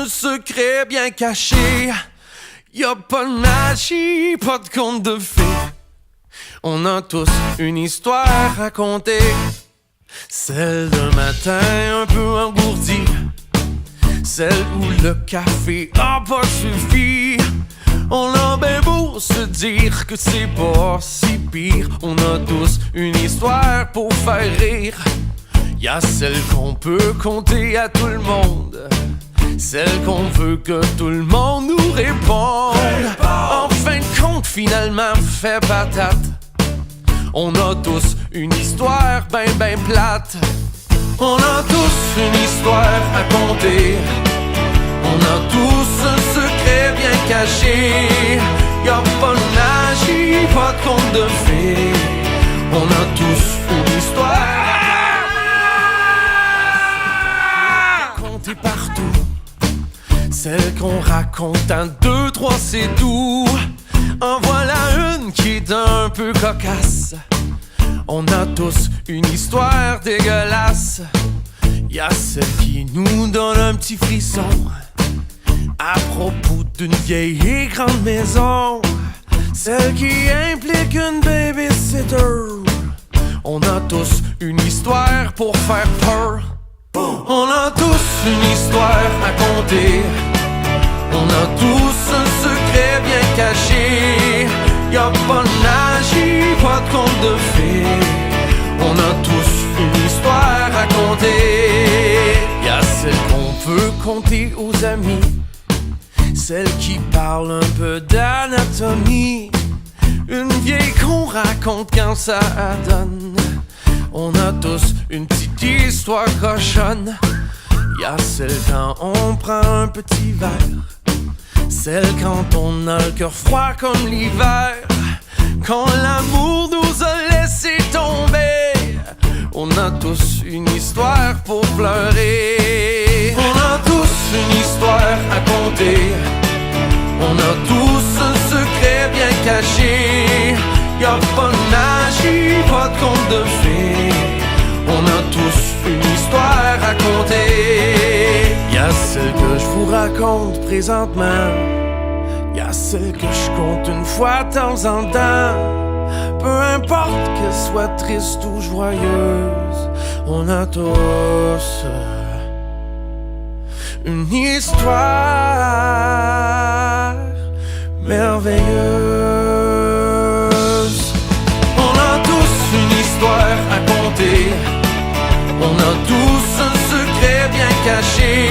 un secret bien caché. Y'a pas de magie, pas de conte de fées. On a tous une histoire à raconter. Celle d'un matin un peu engourdi, celle où le café a pas suffi. On a bien beau se dire que c'est pas si pire. On a tous une histoire pour faire rire. Y'a celle qu'on peut conter à tout le monde, celle qu'on veut que tout le monde nous réponde. En fin de compte, finalement, fait patate. On a tous une histoire ben plate. On a tous une histoire à compter. On a tous un secret bien caché. Y'a pas de magie, pas de conte de fées. On a tous une histoire à compter partout. Celle qu'on raconte en 2, 3, c'est tout. En voilà une qui est un peu cocasse. On a tous une histoire dégueulasse. Y'a celle qui nous donne un petit frisson à propos d'une vieille et grande maison. Celle qui implique une babysitter. On a tous une histoire pour faire peur. On a tous une histoire à compter. On a tous un secret bien caché. Y'a pas de magie, pas de conte de fées. On a tous une histoire à compter. Y'a celle qu'on peut compter aux amis, celle qui parle un peu d'anatomie, une vieille qu'on raconte quand ça donne. On a tous une petite histoire cochonne. Y'a celle quand on prend un petit verre, celle quand on a le cœur froid comme l'hiver, quand l'amour nous a laissé tomber. On a tous une histoire pour pleurer. On a tous une histoire à compter. On a tous un secret bien caché. Y'a pas de magie, pas de conte de fées. On a tous une histoire à compter. Y'a celle que je vous raconte présentement. Y'a celle que je compte une fois de temps en temps. Peu importe qu'elle soit triste ou joyeuse, on a tous une histoire merveilleuse. On a tous une histoire à compter. On a tous un secret bien caché.